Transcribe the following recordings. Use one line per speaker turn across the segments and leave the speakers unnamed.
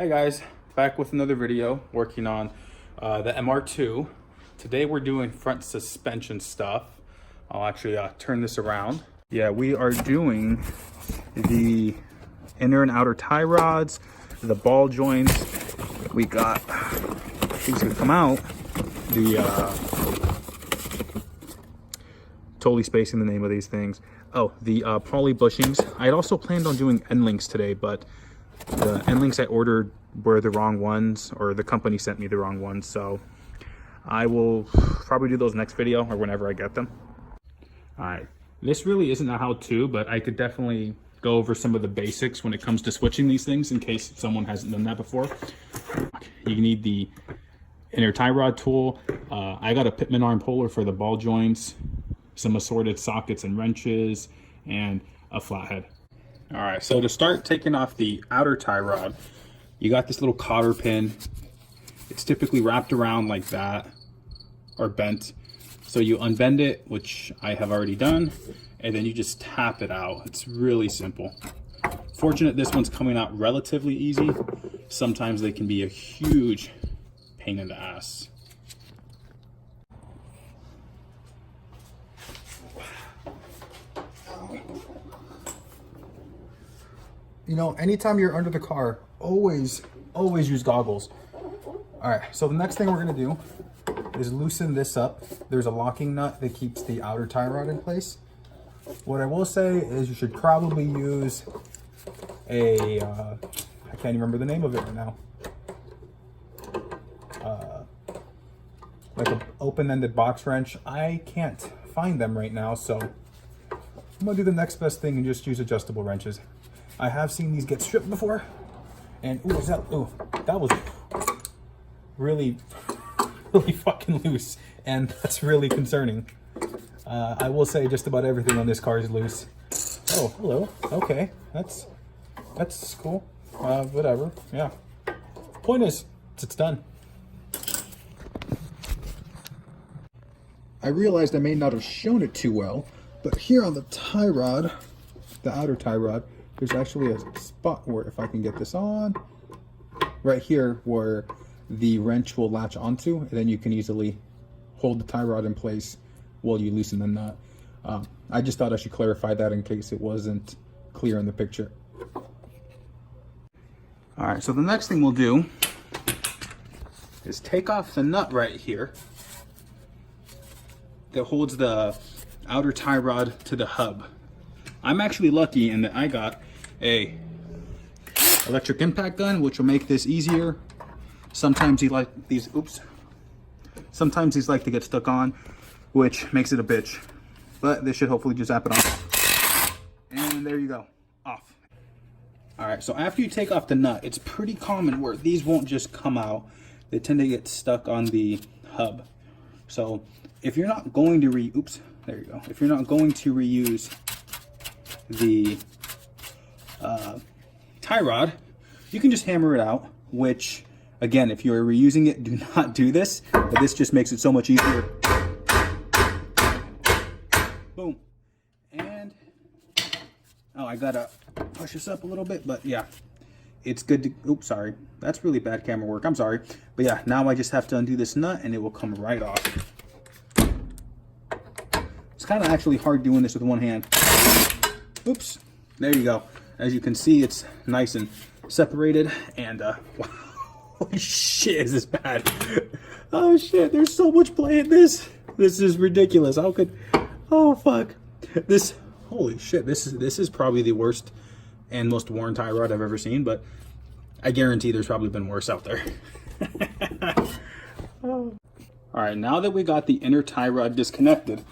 Hi guys, back with another video working on the MR2. Today we're doing front suspension stuff. I'll actually turn this around. Yeah, we are doing the inner and outer tie rods, the ball joints. We got things that come out. The totally spacing the name of these things. Oh, the poly bushings. I had also planned on doing end links today, but the end links I ordered were the wrong ones, or the company sent me the wrong ones, so I will probably do those next video or whenever I get them. All right, this really isn't a how-to, but I could definitely go over some of the basics when it comes to switching these things in case someone hasn't done that before. You need the inner tie rod tool. I got a Pitman arm puller for the ball joints, some assorted sockets and wrenches, and a flathead. All right, so to start taking off the outer tie rod, you got this little cotter pin. It's typically wrapped around like that or bent. So you unbend it, which I have already done, and then you just tap it out. It's really simple. Fortunate this one's coming out relatively easy. Sometimes they can be a huge pain in the ass.
You know, anytime you're under the car, always use goggles. All right, so the next thing we're gonna do is loosen this up. There's a locking nut that keeps the outer tie rod in place. What I will say is you should probably use a, I can't even remember the name of it right now. Like an open-ended box wrench. I can't find them right now, so I'm gonna do the next best thing and just use adjustable wrenches. I have seen these get stripped before, and that was really fucking loose, and that's really concerning. I will say just about everything on this car is loose. Oh, hello. Okay, that's cool. Whatever. Yeah. Point is, it's done. I realized I may not have shown it too well, but here on the tie rod, the outer tie rod, there's actually a spot where, if I can get this on, right here where the wrench will latch onto, and then you can easily hold the tie rod in place while you loosen the nut. I just thought I should clarify that in case it wasn't clear in the picture. All right, so the next thing we'll do is take off the nut right here that holds the outer tie rod to the hub. I'm actually lucky in that I got a electric impact gun, which will make this easier. Sometimes these like to get stuck on, which makes it a bitch. But this should hopefully just zap it off. And there you go, off. All right, so after you take off the nut, it's pretty common where these won't just come out. They tend to get stuck on the hub. So if you're not going to if you're not going to reuse the tie rod, you can just hammer it out, which again, if you're reusing it, do not do this, but this just makes it so much easier. Boom. And oh, I gotta push this up a little bit, but yeah, it's good to, oops, sorry, that's really bad camera work, I'm sorry. But yeah, now I just have to undo this nut and it will come right off. It's kind of actually hard doing this with one hand. Oops, there you go. As you can see, it's nice and separated, and wow, holy shit, is this bad. Oh shit, there's so much play in this. This is ridiculous. How could, oh fuck. This, holy shit, this is probably the worst and most worn tie rod I've ever seen, but I guarantee there's probably been worse out there. Oh. All right, now that we got the inner tie rod disconnected,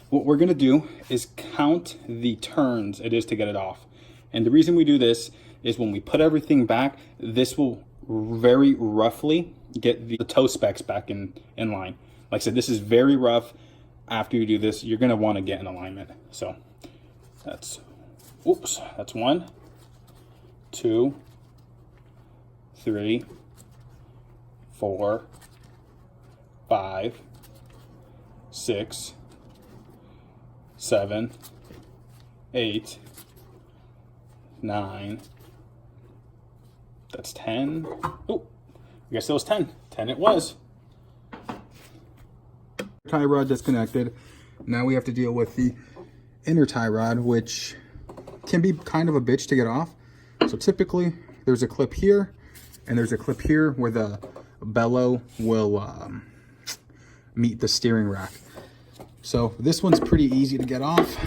what we're gonna do is count the turns it is to get it off. And the reason we do this is when we put everything back, this will very roughly get the toe specs back in line. Like I said, this is very rough. After you do this, you're gonna wanna get in alignment. So that's 1, 2, 3, 4, 5, 6, 7, 8, 9,
That's 10. Oh, I guess it was 10. 10 it was. Tie rod disconnected. Now we have to deal with the inner tie rod, which can be kind of a bitch to get off. So typically there's a clip here and there's a clip here where the bellow will meet the steering rack. So this one's pretty easy to get off.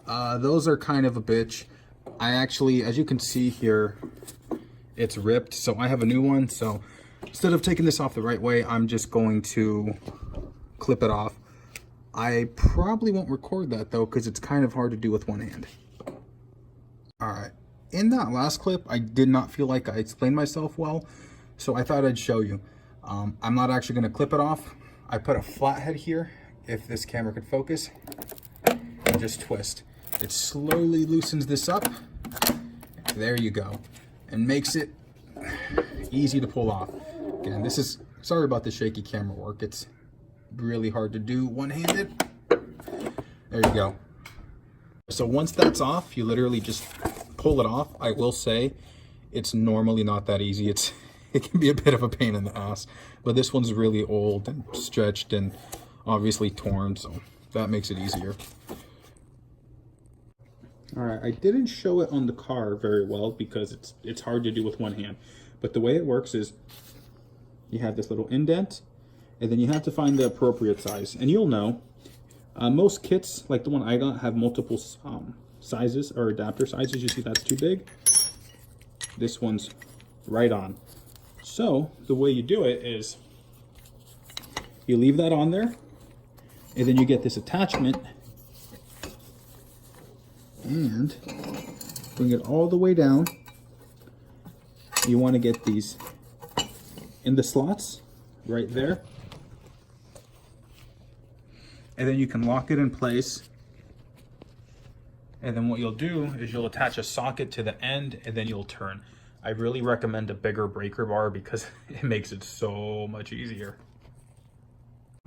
Those are kind of a bitch. I actually, as you can see here, it's ripped, so I have a new one. So instead of taking this off the right way, I'm just going to clip it off. I probably won't record that though, because it's kind of hard to do with one hand. All right, in that last clip, I did not feel like I explained myself well, so I thought I'd show you. I'm not actually gonna clip it off. I put a flathead here, if this camera could focus, and just twist. It slowly loosens this up. There you go. And makes it easy to pull off. Again, this is, sorry about the shaky camera work. It's really hard to do one-handed. There you go. So once that's off, you literally just pull it off. I will say it's normally not that easy. It can be a bit of a pain in the ass, but this one's really old and stretched and obviously torn, so that makes it easier. All right, I didn't show it on the car very well because it's hard to do with one hand. But the way it works is you have this little indent, and then you have to find the appropriate size. And you'll know, most kits, like the one I got, have multiple sizes or adapter sizes. You see that's too big. This one's right on. So the way you do it is you leave that on there, and then you get this attachment and bring it all the way down. You want to get these in the slots right there, and then you can lock it in place. And then what you'll do is you'll attach a socket to the end, and then you'll turn. I really recommend a bigger breaker bar because it makes it so much easier.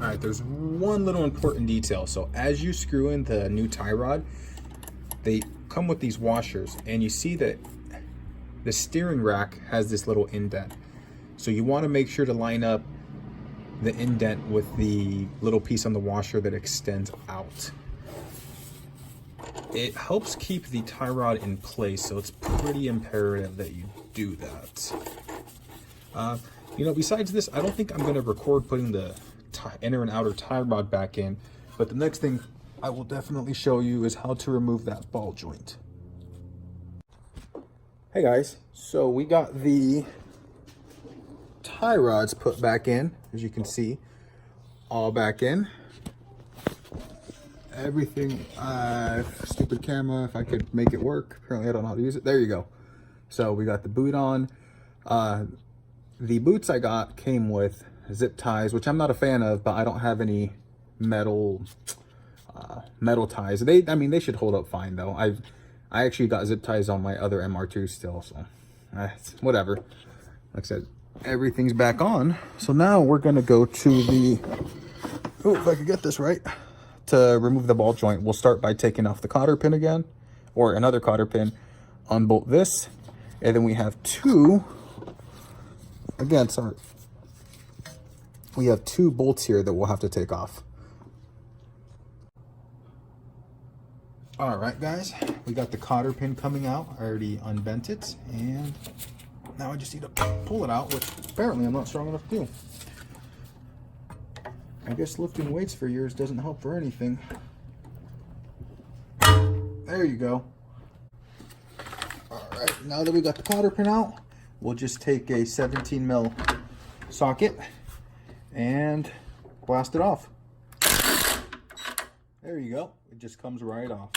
All right, there's one little important detail. So as you screw in the new tie rod, they come with these washers, and you see that the steering rack has this little indent. So you want to make sure to line up the indent with the little piece on the washer that extends out. It helps keep the tie rod in place, so it's pretty imperative that you do that. You know, besides this, I don't think I'm going to record putting the inner and outer tie rod back in, but the next thing I will definitely show you is how to remove that ball joint. Hey guys, so we got the tie rods put back in, as you can see, all back in. Everything, stupid camera, if I could make it work. Apparently I don't know how to use it. There you go. So we got the boot on. The boots I got came with zip ties, which I'm not a fan of, but I don't have any metal ties. I mean, they should hold up fine though. I actually got zip ties on my other MR2 still, so whatever. Like I said, everything's back on. So now we're gonna go to the, oh, if I could get this right, to remove the ball joint. We'll start by taking off the cotter pin again, or another cotter pin, unbolt this, and then we have two, again, sorry, we have two bolts here that we'll have to take off. All right, guys, we got the cotter pin coming out. I already unbent it, and now I just need to pull it out, which apparently I'm not strong enough to do. I guess lifting weights for years doesn't help for anything. There you go. All right, now that we got the cotter pin out, we'll just take a 17 mil socket and blast it off. There you go. It just comes right off.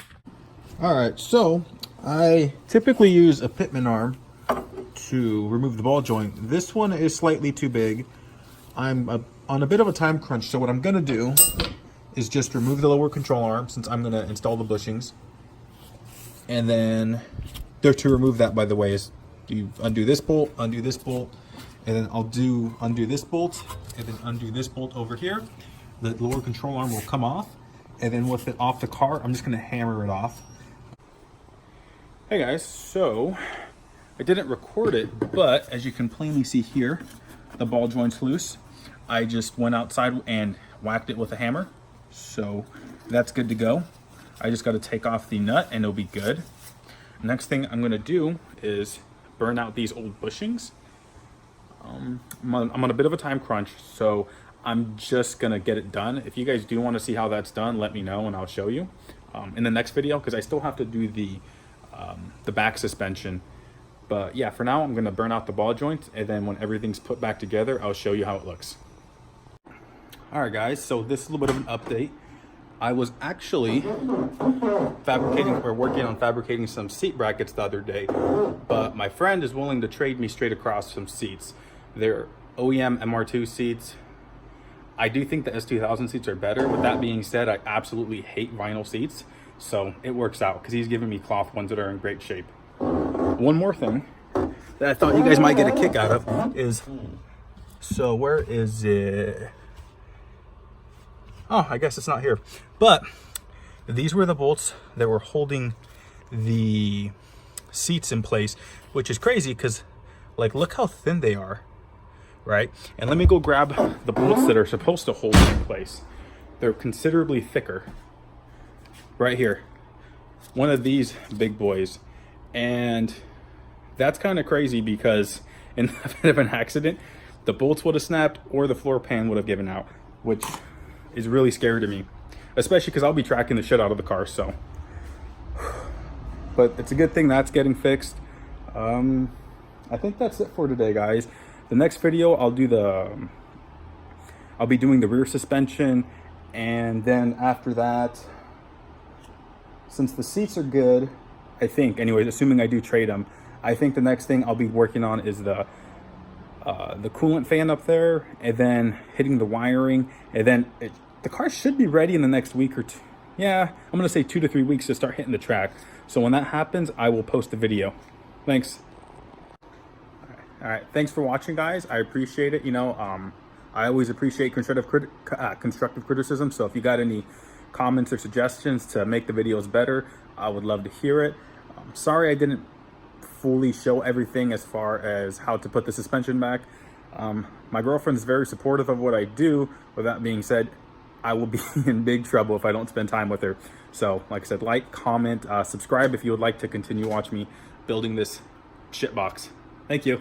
All right, so I typically use a pitman arm to remove the ball joint. This one is slightly too big. I'm on a bit of a time crunch, so what I'm gonna do is just remove the lower control arm, since I'm gonna install the bushings. And then to remove that, by the way, is you undo this bolt, and then I'll undo this bolt, and then undo this bolt over here. The lower control arm will come off, and then with it off the car, I'm just gonna hammer it off. Hey guys, so I didn't record it, but as you can plainly see here, the ball joint's loose. I just went outside and whacked it with a hammer. So that's good to go. I just got to take off the nut and it'll be good. Next thing I'm going to do is burn out these old bushings. I'm on a bit of a time crunch, so I'm just going to get it done. If you guys do want to see how that's done, let me know and I'll show you in the next video, because I still have to do the back suspension. But yeah, for now I'm going to burn out the ball joint, and then when everything's put back together, I'll show you how it looks. All right guys, so this is a little bit of an update. I was actually working on fabricating some seat brackets the other day, but my friend is willing to trade me straight across some seats. They're OEM MR2 seats. I do think the S2000 seats are better. With that being said, I absolutely hate vinyl seats, so it works out because he's giving me cloth ones that are in great shape. One more thing that I thought you guys might get a kick out of is, so where is it? Oh, I guess it's not here. But these were the bolts that were holding the seats in place, which is crazy because, like, look how thin they are, right? And let me go grab the bolts that are supposed to hold it in place. They're considerably thicker. Right here. One of these big boys. And that's kind of crazy because in the event of an accident, the bolts would have snapped or the floor pan would have given out, which is really scary to me, especially because I'll be tracking the shit out of the car. So, but it's a good thing that's getting fixed. I think that's it for today, guys. The next video I'll be doing the rear suspension, and then after that, since the seats are good, I think, anyways, assuming I do trade them, I think the next thing I'll be working on is the coolant fan up there, and then hitting the wiring, and then the car should be ready in the next week or two. Yeah, I'm gonna say 2 to 3 weeks to start hitting the track. So when that happens, I will post a video. Thanks. All right, thanks for watching, guys. I appreciate it. You know, I always appreciate constructive criticism. So if you got any comments or suggestions to make the videos better, I would love to hear it. Sorry I didn't fully show everything as far as how to put the suspension back. My girlfriend is very supportive of what I do. With that being said, I will be in big trouble if I don't spend time with her. So like I said, like, comment, subscribe if you would like to continue watching me building this shitbox. Thank you.